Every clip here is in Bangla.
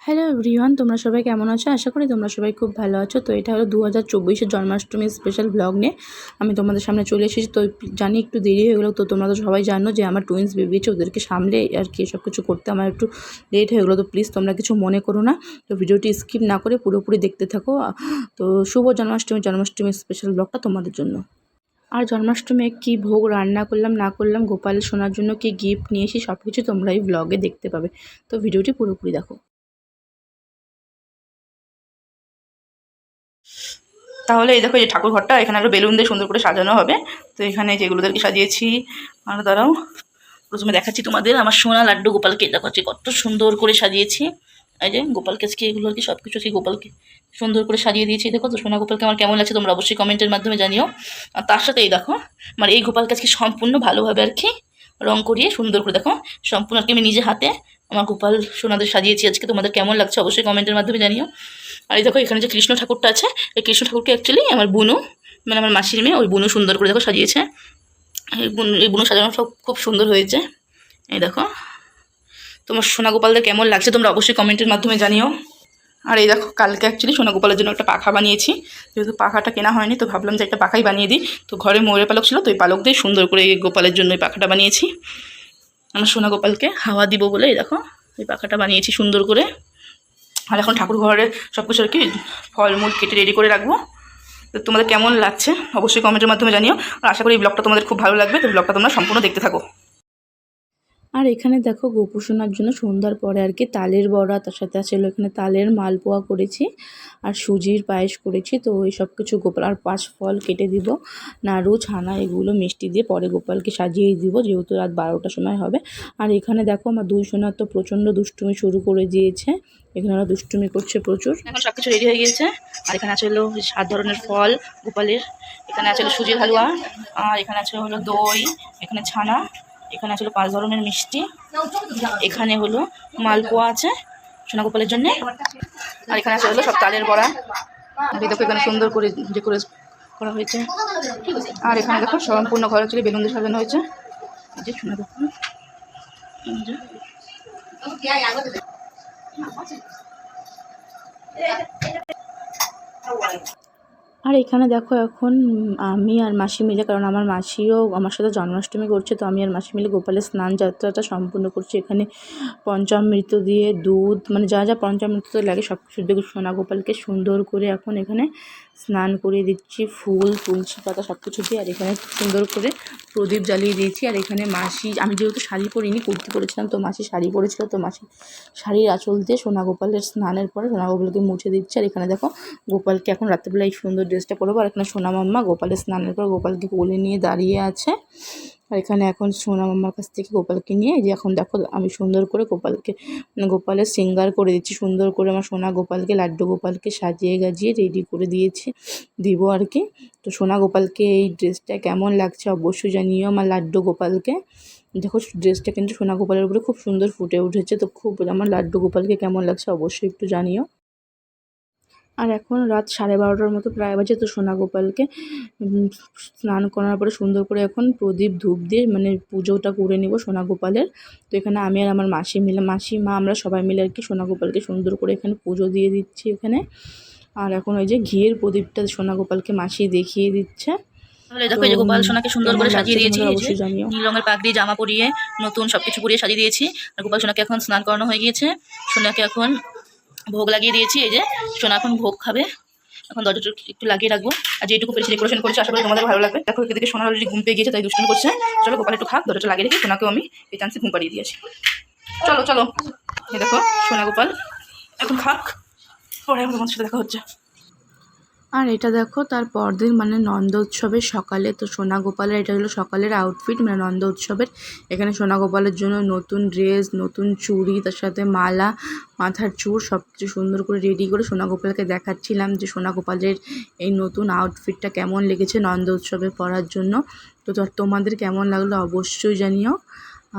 হ্যালো এভরিওয়ান, তোমরা সবাই কেমন আছো? আশা করি তোমরা সবাই খুব ভালো আছো। তো এটা হলো 2024-এর জন্মাষ্টমীর স্পেশাল ব্লগ নিয়ে আমি তোমাদের সামনে চলে এসেছি। তো জানি একটু দেরি হয়ে গেলো, তো তোমরা তো সবাই জানো যে আমার টুইন্স বেবি আছে, ওদেরকে সামলে আর কি সব কিছু করতে আমার একটু লেট হয়ে গেলো। তো প্লিজ তোমরা কিছু মনে করো না, তো ভিডিওটি স্কিপ না করে পুরোপুরি দেখতে থাকো। তো শুভ জন্মাষ্টমীর স্পেশাল ব্লগটা তোমাদের জন্য। আর জন্মাষ্টমী কী ভোগ রান্না করলাম না করলাম, গোপাল সোনার জন্য কি গিফট নিয়ে এসি, সব কিছু তোমরা এই ব্লগে দেখতে পাবে। তো ভিডিওটি পুরোপুরি দেখো। তাহলে এই দেখো, এই যে ঠাকুর ঘরটা, এখানে আরও বেলুন দিয়ে সুন্দর করে সাজানো হবে। তো এখানে যেগুলোদেরকে সাজিয়েছি, আর দাঁড়াও প্রথমে দেখাচ্ছি তোমাদের আমার সোনা লাড্ডু গোপালকে। দেখাচ্ছি কত সুন্দর করে সাজিয়েছি। এই যে গোপালকে আজকে এগুলো আর কি সব কিছু গোপালকে সুন্দর করে সাজিয়ে দিয়েছি। দেখো তো সোনা গোপালকে আমার কেমন লাগছে তোমরা অবশ্যই কমেন্টের মাধ্যমে জানিও। আর তার সাথে এই দেখো আমার এই গোপালকে আজকে সম্পূর্ণ ভালোভাবে আর কি রং করিয়ে সুন্দর করে দেখো সম্পূর্ণ আর কি আমি নিজে হাতে আমার গোপাল সোনাদের সাজিয়েছি আজকে। তোমাদের কেমন লাগছে অবশ্যই কমেন্টের মাধ্যমে জানিও। আর এই দেখো এখানে যে কৃষ্ণ ঠাকুরটা আছে, এই কৃষ্ণ ঠাকুরকে অ্যাকচুয়ালি আমার বুনু, মানে আমার মাসির মেয়ে, ওই বুনু সুন্দর করে দেখো সাজিয়েছে। এই বুনু সাজানো সব খুব সুন্দর হয়েছে। এই দেখো তোমার সোনা গোপালদের কেমন লাগছে তোমরা অবশ্যই কমেন্টের মাধ্যমে জানিও। আর এই দেখো কালকে অ্যাকচুয়ালি সোনা গোপালের জন্য একটা পাখা বানিয়েছি, যেহেতু পাখাটা কেনা হয়নি তো ভাবলাম যে একটা পাখাই বানিয়ে দিই। তো ঘরে ময়ূরের পালক ছিল, তো এই পালক দিয়ে সুন্দর করে এই গোপালের জন্য এই পাখাটা বানিয়েছি। আমার সোনা গোপালকে হাওয়া দিব বলে এই দেখো এই পাখাটা বানিয়েছি সুন্দর করে। আর এখন ঠাকুর ঘরে সব কিছু আর কি ফলমূল কেটে রেডি করে রাখবো। তো তোমাদের কেমন লাগছে অবশ্যই কমেন্টের মাধ্যমে জানিও। আর আশা করি এই ব্লগটা তোমাদের খুব ভালো লাগবে, তো ব্লগটা তোমরা সম্পূর্ণ দেখতে থাকো। আর এখানে দেখো গোপু সোনার জন্য সন্ধ্যার পরে আর কি তালের বড়া, তার সাথে আছে এখানে তালের মালপোয়া করেছি আর সুজির পায়েস করেছি। তো এই সব কিছু গোপাল আর 5 ফল কেটে দিব, নাড়ু ছানা এগুলো মিষ্টি দিয়ে পরে গোপালকে সাজিয়ে দিব, যেহেতু রাত 12টার সময় হবে। আর এখানে দেখো আমার দুই সোনার তো প্রচণ্ড দুষ্টুমি শুরু করে দিয়েছে, এখানে ওরা দুষ্টুমি করছে প্রচুর। এখন সব কিছু রেডি হয়ে গিয়েছে। আর এখানে আছে হলো 7 ধরনের ফল গোপালের, এখানে আছে হলো সুজির হালুয়া, আর এখানে আছে হলো দই, এখানে ছানা, এখানে আছে 5 ধরনের মিষ্টি, এখানে হলো মালপোয়া আছে সোনা গোপালের জন্য, আর এখানে আছে হলো সব তালের বড়া। দেখো এখানে সুন্দর করে ডেকোরেট করা হয়েছে। আর এখানে দেখো সম্পূর্ণ ঘর চলে বেলুন দিয়ে সাজানো হয়েছে। এই যে সোনা গোপাল, আর এখানে দেখো এখন আমি আর মাসি মিলে, কারণ আমার মাসিও আমার সাথে জন্মাষ্টমী করছে, তো আমি আর মাসি মিলে গোপালের স্নান যাত্রাটা সম্পূর্ণ করছি। এখানে পঞ্চামৃত দিয়ে দুধ, মানে যা যা পঞ্চামৃত লাগে সব কিছু দিয়ে সোনা গোপালকে সুন্দর করে এখন এখানে স্নান করিয়ে দিচ্ছি, ফুল তুলসী পাতা সব কিছু দিয়ে। আর এখানে সুন্দর করে প্রদীপ জ্বালিয়ে দিয়েছি। আর এখানে মাসি, আমি যেহেতু শাড়ি পরিনি কুর্তি পরেছিলাম, তো মাসি শাড়ি পরেছিল, তো মাসি শাড়ির আঁচল দিয়ে সোনা গোপালের স্নানের পরে সোনা গোপালকে মুছে দিচ্ছে। আর এখানে দেখো গোপালকে এখন রাত্রেবেলা এই সুন্দর ড্রেসটা পরবো। আর এখানে সোনা মাম্মা গোপালের স্নানের পর গোপালকে কোলে নিয়ে দাঁড়িয়ে আছে। আর এখানে এখন সোনা মাম্মার কাছ থেকে গোপালকে নিয়ে এই যে এখন দেখো আমি সুন্দর করে গোপালকে, মানে গোপালের শৃঙ্গার করে দিচ্ছি সুন্দর করে। আমার সোনা গোপালকে, লাড্ডু গোপালকে সাজিয়ে গাজিয়ে রেডি করে দিব আর কি। তো সোনা গোপালকে এই ড্রেসটা কেমন লাগছে অবশ্যই জানিও। আমার লাড্ডু গোপালকে দেখো ড্রেসটা কিন্তু সোনা গোপালের উপরে খুব সুন্দর ফুটে উঠেছে। তো খুব আমার লাড্ডু গোপালকে কেমন লাগছে অবশ্যই একটু জানিও। আর এখন রাত 12:30টার মতো প্রায় বাজে। তো সোনা গোপালকে স্নান করার পরে সুন্দর করে এখন প্রদীপ ধূপ দিয়ে মানে পুজোটা করে নিব সোনা গোপালের। তো এখানে আমি আর আমার মাসি মিলে, মাসি মা আমরা সবাই মিলে আর কি সোনা গোপালকে সুন্দর করে এখানে পুজো দিয়ে দিচ্ছি এখানে। আর এখন ওই যে ঘিয়ের প্রদীপটা সোনা গোপালকে মাসি দেখিয়ে দিচ্ছে। তাহলে দেখো এই যে গোপাল সোনাকে সুন্দর করে সাজিয়ে দিয়েছি, অবশ্যই জানিও। নীল রঙের পাগড়ি জামা পরিয়ে নতুন সবকিছু পরিয়ে সাজিয়ে দিয়েছি। আর গোপাল সোনাকে এখন স্নান করানো হয়ে গিয়েছে, সোনাকে এখন ভোগ লাগিয়ে দিয়েছি। এই যে সোনা এখন ভোগ খাবে, এখন দরজাটা একটু লাগিয়ে রাখবো। আর যেটুকু পেরেছি ডেকোরেশন করেছি, আশা করি তোমাদের ভালো লাগবে। দেখো এদিকে সোনা অলরেডি ঘুম পেয়ে গিয়েছে, তাই দুষ্টুমি করছে। চলো গোপাল একটু খাক, দরজাটা লাগিয়ে রেখে সোনাকেও আমি এই চান্সে ঘুম পাড়িয়ে দিয়েছি। চলো চলো, এই দেখো সোনা গোপাল এখন খাক, পরে তোমাদের সাথে দেখা হচ্ছে। আর এটা দেখো তার পরদিন মানে নন্দ উৎসবের সকালে। তো সোনা গোপালের এটা হলো সকালের আউটফিট, মানে নন্দ উৎসবের। এখানে সোনা গোপালের জন্য নতুন ড্রেস, নতুন চুড়ি, তার সাথে মালা, মাথার চূড় সব কিছু সুন্দর করে রেডি করে সোনা গোপালকে দেখাচ্ছিলাম যে সোনা গোপালের এই নতুন আউটফিটটা কেমন লেগেছে নন্দ উৎসবে পরার জন্য। তো তোমাদের কেমন লাগলো অবশ্যই জানিও।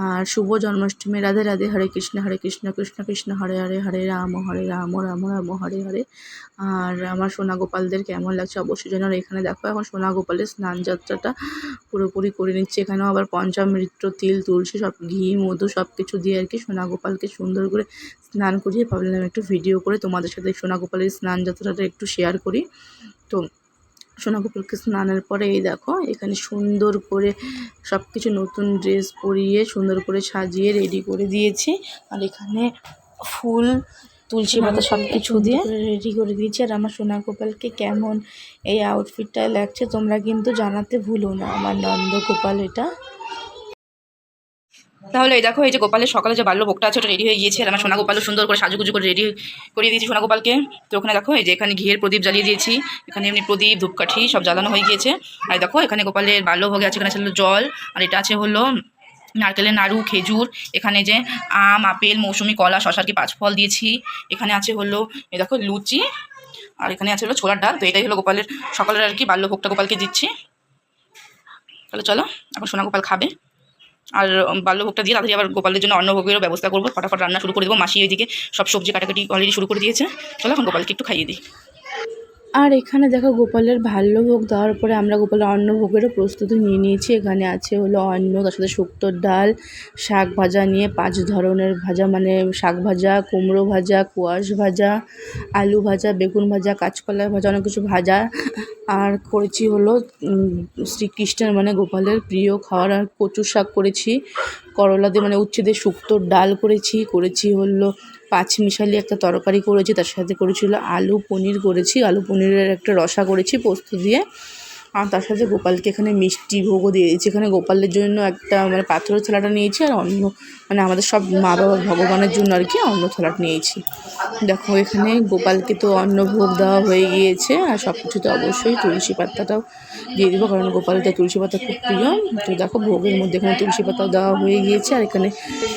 আর শুভ জন্মাষ্টমী। রাধে রাধে। হরে কৃষ্ণ কৃষ্ণ কৃষ্ণ হরে হরে, হরে রাম রাম রাম হরে হরে। আর আমার সোনা গোপালদের কেমন লাগছে অবশ্যই জানার। এখানে দেখো এখন সোনা গোপালের স্নান যাত্রাটা পুরোপুরি করে নিচ্ছে। এখানেও আবার পঞ্চামৃত, তিল, তুলসী, সব ঘি, মধু সব কিছু দিয়ে আর কি সোনা গোপালকে সুন্দর করে স্নান করিয়ে ভাবলাম একটু ভিডিও করে তোমাদের সাথে সোনা গোপালের স্নান যাত্রাটা একটু শেয়ার করি। তো সোনা গোপালকে স্নানের পরে এই দেখো এখানে সুন্দর করে সব কিছু নতুন ড্রেস পরিয়ে সুন্দর করে সাজিয়ে রেডি করে দিয়েছি। আর এখানে ফুল, তুলসী পাতা সব কিছু দিয়ে রেডি করে দিয়েছি। আর আমার সোনা গোপালকে কেমন এই আউটফিটটা লাগছে তোমরা কিন্তু জানাতে ভুলো না। আমার নন্দ গোপাল এটা। তাহলে এই দেখো এই যে গোপালের সকালে যে বাল্যভোগটা আছে ওটা রেডি হয়ে গিয়েছে। আর আমার সোনা গোপালও সুন্দর করে সাজুগুজু করে রেডি করিয়ে দিয়েছি সোনা গোপালকে। তো ওখানে দেখো এই যে এখানে ঘিয়ের প্রদীপ জ্বালিয়ে দিয়েছি, এখানে এমনি প্রদীপ, ধূপকাঠি সব জ্বালানো হয়ে গিয়েছে। আর দেখো এখানে গোপালের বাল্যভোগে আছে, এখানে ছিল জল, আর এটা আছে হলো নারকেলের নাড়ু, খেজুর, এখানে যে আম, আপেল, মৌসুমি, কলা, শশার কি 5 ফল দিয়েছি। এখানে আছে হলো এই দেখো লুচি, আর এখানে আছে হলো ছোলার ডাল। তো এটাই হলো গোপালের সকালের আর কি বাল্যভোগটা গোপালকে দিচ্ছি। তাহলে চলো এখন সোনা গোপাল খাবে। আর বাল্যভোগটা দিয়ে তাড়াতাড়ি আবার গোপালের জন্য অন্নভোগেরও ব্যবস্থা করবো, ফটাফট রান্না শুরু করে দেবো। মাসি ওইদিকে সব সবজি কাটাকাটি অলরেডি শুরু করে দিয়েছে। চলো এখন গোপালকে একটু খাইয়ে দিই। আর এখানে দেখো গোপালের বাল্যভোগ দেওয়ার পরে আমরা গোপালের অন্নভোগেরও প্রস্তুতি নিয়ে নিয়েছি। এখানে আছে হলো অন্ন, তার সাথে শুক্তোর ডাল, শাক ভাজা নিয়ে 5 ধরনের ভাজা, মানে শাক ভাজা, কুমড়ো ভাজা, কোয়াশ ভাজা, আলু ভাজা, বেগুন ভাজা, কাঁচকলা ভাজা, অনেক কিছু ভাজা। আর করেছি হলো শ্রীকৃষ্ণের মানে গোপালের প্রিয় খাবার আর কচু শাক করেছি, করলা দিয়ে মানে উচ্ছে দিয়ে শুক্তোর ডাল করেছি হলো পাঁচমিশালি একটা তরকারি করেছি, তার সাথে করেছিল আলু পনির করেছি, আলু পনিরের একটা রসা করেছি পোস্ত দিয়ে। আর তার সাথে গোপালকে এখানে মিষ্টি ভোগও দিয়ে দিয়েছি। এখানে গোপালের জন্য একটা মানে পাথরের থালাটা নিয়েছি, আর অন্য মানে আমাদের সব মা বাবা ভগবানের জন্য আর কি অন্য থালাটা নিয়েছি। দেখো এখানে গোপালকে তো অন্নভোগ দেওয়া হয়ে গিয়েছে, আর সব কিছুতে অবশ্যই তুলসী পাতাটাও দিয়ে দেবো, কারণ গোপালটা তুলসী পাতা খুব প্রিয়। তো দেখো ভোগের মধ্যে এখানে তুলসী পাতাও দেওয়া হয়ে গিয়েছে, আর এখানে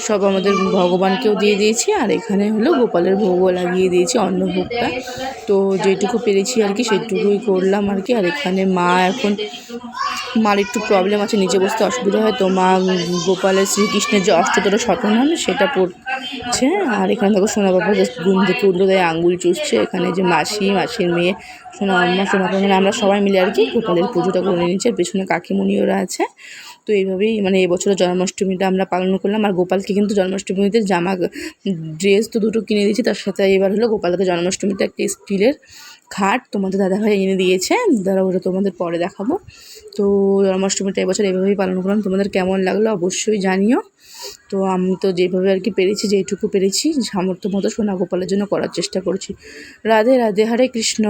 সব আমাদের ভগবানকেও দিয়ে দিয়েছি, আর এখানে হলো গোপালের ভোগও লাগিয়ে দিয়েছি অন্নভোগটা। তো যেটুকু পেরেছি আর কি সেটুকুই করলাম আর কি। আর এখানে মা এখন মার একটু প্রবলেম আছে, নিচে বসতে অসুবিধা হয়, তো মা গোপালের শ্রীকৃষ্ণের যে অষ্টতর শতনাম সেটা পড়ছে। আর এখানে দেখো সোনা বাবা ঘুম থেকে উঠলো, তাই আঙ্গুল চুষছে। এখানে যে মাসির মেয়ে, সোনা আম্মা, সোনা বাবা, মানে আমরা সবাই মিলে আর কি গোপালের পুজোটা করে নিচ্ছি। আর পেছনে কাকিমণি ওরা আছে। তো এইভাবেই মানে এবছরের জন্মাষ্টমীটা আমরা পালন করলাম। আর গোপালকে কিন্তু জন্মাষ্টমীতে ড্রেস তো 2টো কিনে দিয়েছি, তার সাথে এবার হলো গোপালকে জন্মাষ্টমীতে একটা স্টিলের খাট তোমাদের দাদাভাই এনে দিয়েছে, দাদা ওটা তোমাদের পরে দেখাবো। তো জন্মাষ্টমীটা এবছর এইভাবেই পালন করলাম। তোমাদের কেমন লাগলো অবশ্যই জানিও। তো আমি তো যেভাবে আর কি পেরেছি, যেইটুকু পেরেছি সামর্থ্য মতো সোনা গোপালের জন্য করার চেষ্টা করছি। রাধে রাধে। হরে কৃষ্ণ।